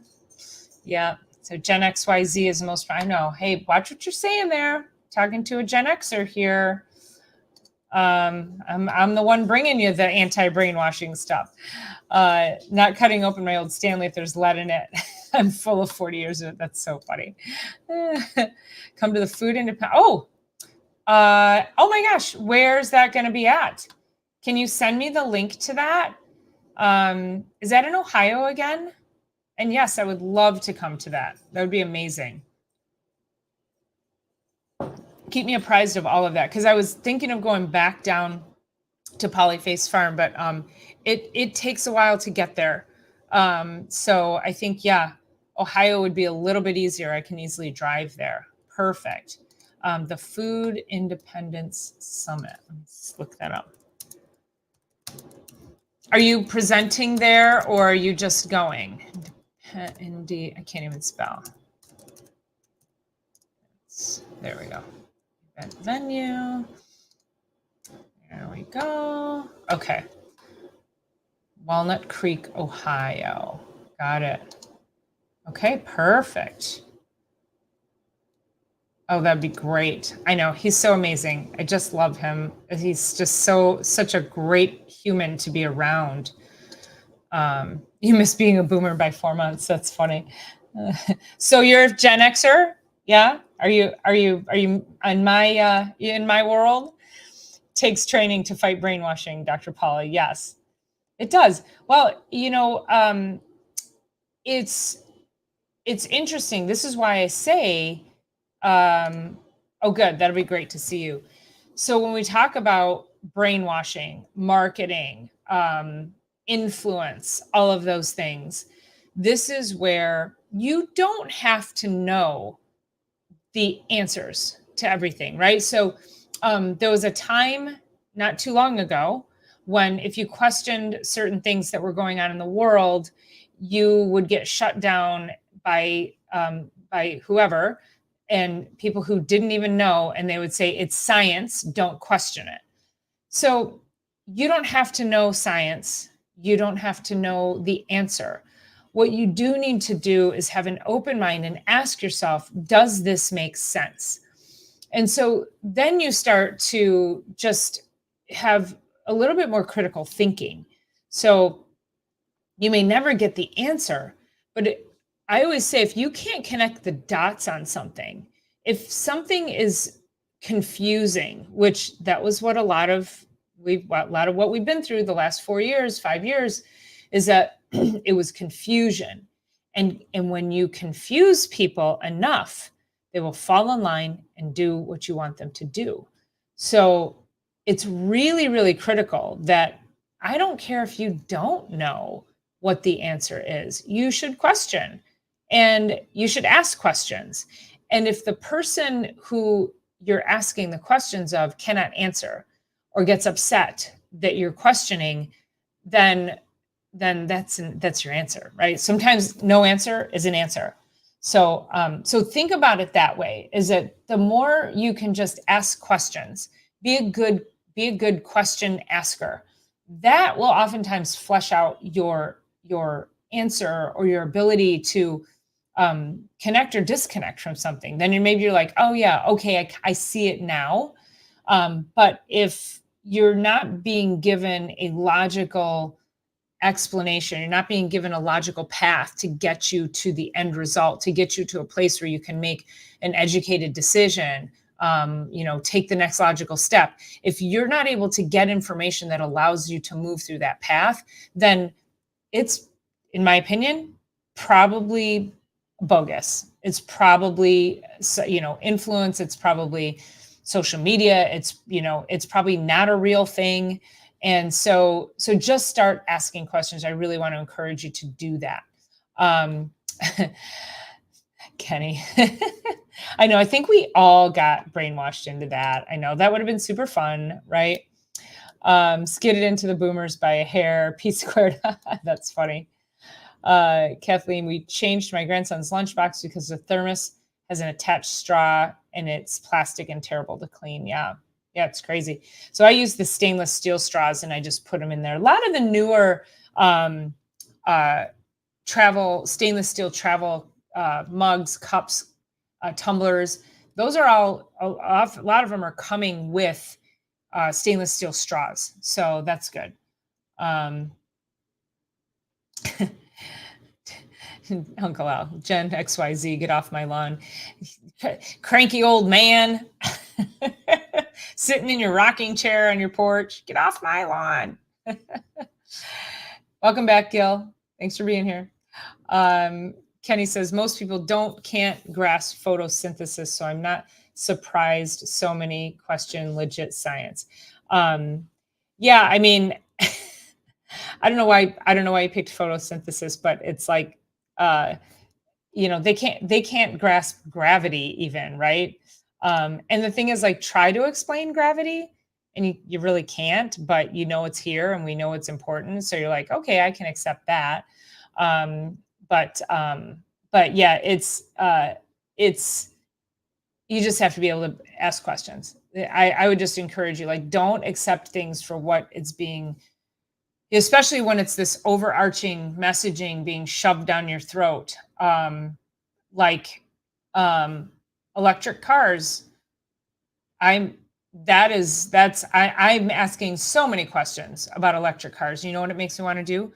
Yeah. So Gen XYZ is the most, I know. Hey, watch what you're saying there. Talking to a Gen Xer here. I'm the one bringing you the anti-brainwashing stuff. Not cutting open my old Stanley if there's lead in it. I'm full of 40 years of it. That's so funny. Come to the food independent. Oh my gosh. Where's that going to be at? Can you send me the link to that? Is that in Ohio again? And yes, I would love to come to that. That would be amazing. Keep me apprised of all of that, because I was thinking of going back down to Polyface Farm, but it takes a while to get there. So I think, Ohio would be a little bit easier. I can easily drive there. Perfect. The Food Independence Summit. Let's look that up. Are you presenting there, or are you just going? Indeed, I can't even spell. There we go. Event menu. There we go. Okay. Walnut Creek, Ohio. Got it. Okay, perfect. Oh, that'd be great. I know he's so amazing. I just love him. He's just such a great human to be around. You miss being a boomer by 4 months. That's funny. Uh, so you're a Gen Xer, yeah? Are you in my world? Takes training to fight brainwashing, Dr. Paula. Yes, it does. Well, it's it's interesting. This is why I say, um, oh, good. That'll be great to see you. So when we talk about brainwashing, marketing, influence, all of those things, this is where you don't have to know the answers to everything, right? So there was a time not too long ago when if you questioned certain things that were going on in the world, you would get shut down by whoever and people who didn't even know, and they would say it's science, don't question it. So you don't have to know science. You don't have to know the answer. What you do need to do is have an open mind and ask yourself, does this make sense? And so then you start to just have a little bit more critical thinking. So you may never get the answer, but I always say if you can't connect the dots on something, if something is confusing, which that was what a lot of what we've been through the last 4 years, 5 years, is that it was confusion. And when you confuse people enough, they will fall in line and do what you want them to do. So it's really, really critical that I don't care if you don't know what the answer is. You should question and you should ask questions. And if the person who you're asking the questions of cannot answer or gets upset that you're questioning, then that's your answer, right? Sometimes no answer is an answer. So think about it that way, is that the more you can just ask questions, be a good question asker, that will oftentimes flesh out your answer or your ability to connect or disconnect from something. Then you're like, oh yeah, okay, I see it now. But if you're not being given a logical explanation, you're not being given a logical path to get you to the end result, to get you to a place where you can make an educated decision, take the next logical step. If you're not able to get information that allows you to move through that path, then it's, in my opinion, probably bogus. It's probably, influence. It's probably social media. It's probably not a real thing. And so just start asking questions. I really want to encourage you to do that. Kenny, I know, I think we all got brainwashed into that. I know that would have been super fun, right? Skidded into the boomers by a hair, P squared. That's funny. Kathleen, we changed my grandson's lunchbox because the thermos has an attached straw and it's plastic and terrible to clean. Yeah, it's crazy. So I use the stainless steel straws and I just put them in there. A lot of the newer stainless steel travel mugs, cups, tumblers, those are all, a lot of them are coming with stainless steel straws. So that's good. Uncle Al, Gen XYZ, get off my lawn. Cranky old man sitting in your rocking chair on your porch. Get off my lawn. Welcome back, Gil. Thanks for being here. Kenny says, most people can't grasp photosynthesis, so I'm not surprised so many question legit science. Yeah, I mean, I don't know why you picked photosynthesis, but it's like, they can't grasp gravity even, right? And the thing is, like, try to explain gravity and you really can't, but it's here and we know it's important. So you're like, okay, I can accept that. But yeah, it's, you just have to be able to ask questions. I would just encourage you, like, don't accept things for what it's being, especially when it's this overarching messaging being shoved down your throat. Electric cars, I'm I'm asking so many questions about electric cars. You know what it makes me want to do?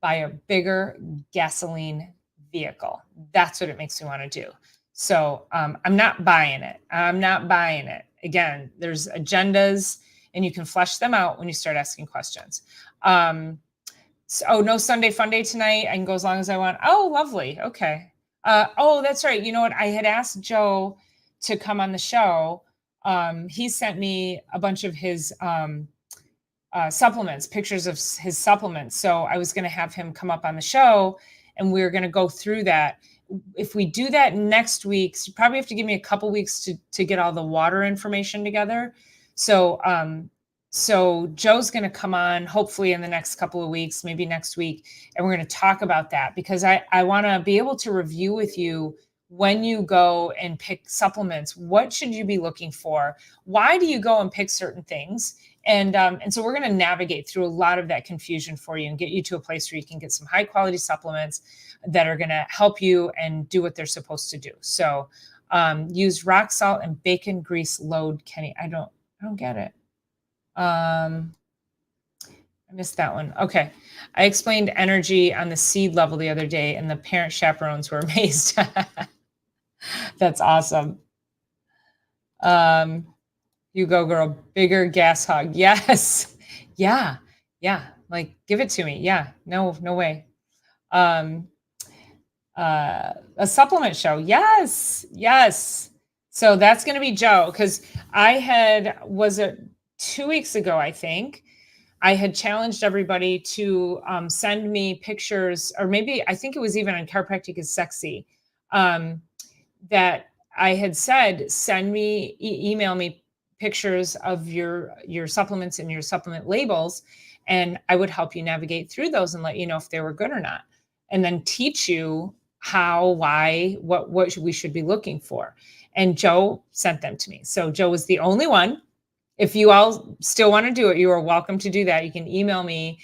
Buy a bigger gasoline vehicle. That's what it makes me want to do. So I'm not buying it. I'm not buying it. Again, there's agendas, and you can flesh them out when you start asking questions. Um, oh, no Sunday fun day tonight. I can go as long as I want. Oh, lovely. Okay. Oh, that's right. You know what? I had asked Joe to come on the show. He sent me a bunch of his supplements, pictures of his supplements. So I was going to have him come up on the show, and we are going to go through that. If we do that next week, so you probably have to give me a couple weeks to get all the water information together. So so Joe's going to come on hopefully in the next couple of weeks, maybe next week, and we're going to talk about that, because I want to be able to review with you when you go and pick supplements. What should you be looking for? Why do you go and pick certain things? And so we're going to navigate through a lot of that confusion for you and get you to a place where you can get some high quality supplements that are going to help you and do what they're supposed to do. So use rock salt and bacon grease load, Kenny. I don't get it. I missed that one. Okay. I explained energy on the seed level the other day, and the parent chaperones were amazed. That's awesome. You go, girl. Bigger gas hog. Yes. Yeah. Yeah. Like, give it to me. Yeah. No way. A supplement show. Yes. Yes. So that's going to be Joe, because was it 2 weeks ago, I think, I had challenged everybody to send me pictures, or maybe I think it was even on Chiropractic is Sexy, that I had said, email me pictures of your supplements and your supplement labels, and I would help you navigate through those and let you know if they were good or not, and then teach you how, why, what we should be looking for. And Joe sent them to me. So Joe was the only one. If you all still want to do it, you are welcome to do that. You can email me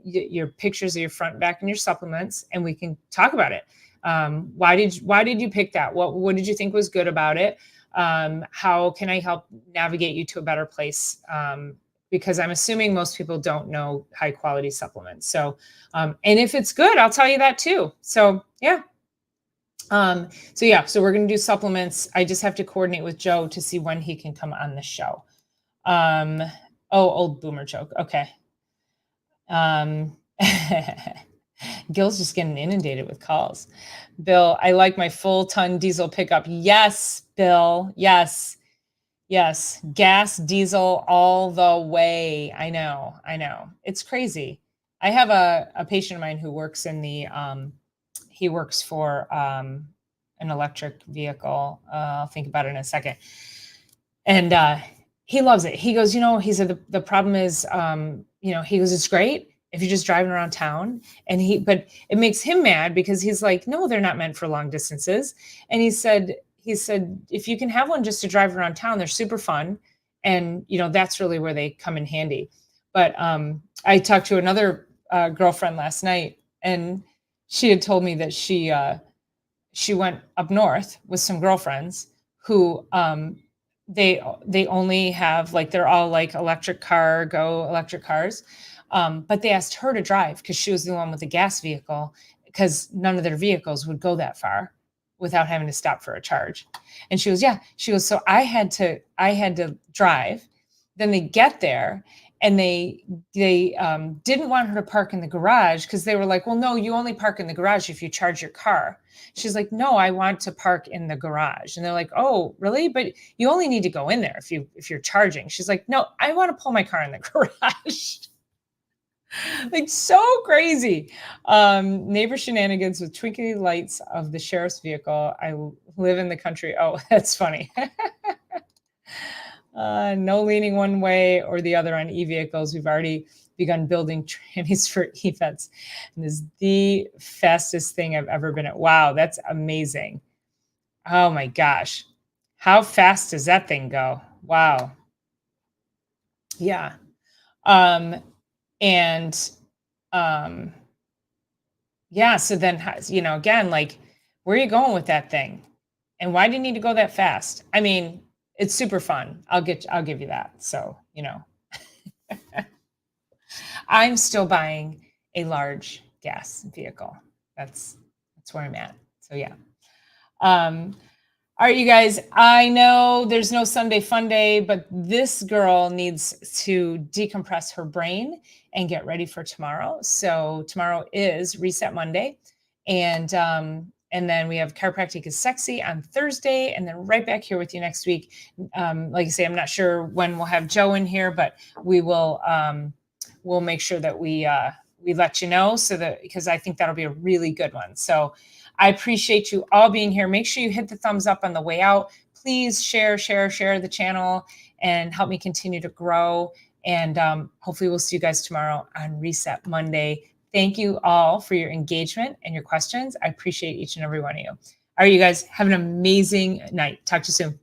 your pictures of your front, back, and your supplements, and we can talk about it. Why did you pick that? What did you think was good about it? How can I help navigate you to a better place? Because I'm assuming most people don't know high quality supplements. So, and if it's good, I'll tell you that too. So yeah. So we're going to do supplements. I just have to coordinate with Joe to see when he can come on the show. Old boomer joke. Okay. Gil's just getting inundated with calls. Bill, I like my full ton diesel pickup. Yes, Bill. Yes. Gas, diesel, all the way. I know. It's crazy. I have a patient of mine who works in the, he works for an electric vehicle. I'll think about it in a second. And he loves it. He goes, he said the problem is, he goes, it's great if you're just driving around town. But it makes him mad because he's like, no, they're not meant for long distances. And he said, if you can have one just to drive around town, they're super fun. And, that's really where they come in handy. But I talked to another girlfriend last night, and she had told me that she went up north with some girlfriends who they only have, like, they're all like electric cars. But they asked her to drive because she was the one with the gas vehicle, because none of their vehicles would go that far without having to stop for a charge. And she goes, so I had to drive. Then they get there, and they didn't want her to park in the garage, because they were like, well, no, you only park in the garage if you charge your car. She's like, no, I want to park in the garage. And they're like, oh, really? But you only need to go in there if you're charging. She's like, no, I want to pull my car in the garage. Like, so crazy. Neighbor shenanigans with twinkly lights of the sheriff's vehicle. I live in the country. Oh, that's funny. No leaning one way or the other on e-vehicles. We've already begun building trannies for e-vets. And this is the fastest thing I've ever been at. Wow, that's amazing. Oh my gosh. How fast does that thing go? Wow. Yeah. Yeah, so then, again, like, where are you going with that thing? And why do you need to go that fast? I mean, it's super fun. I'll give you that. So, I'm still buying a large gas vehicle. That's where I'm at. So yeah. All right, you guys, I know there's no Sunday fun day, but this girl needs to decompress her brain and get ready for tomorrow. So tomorrow is Reset Monday. And then we have Chiropractic is Sexy on Thursday, and then right back here with you next week. Like I say, I'm not sure when we'll have Joe in here, but we will we'll make sure that we let you know, so that, because I think that'll be a really good one. So I appreciate you all being here. Make sure you hit the thumbs up on the way out. Please share the channel and help me continue to grow. And hopefully we'll see you guys tomorrow on Reset Monday. Thank you all for your engagement and your questions. I appreciate each and every one of you. All right, you guys, have an amazing night. Talk to you soon.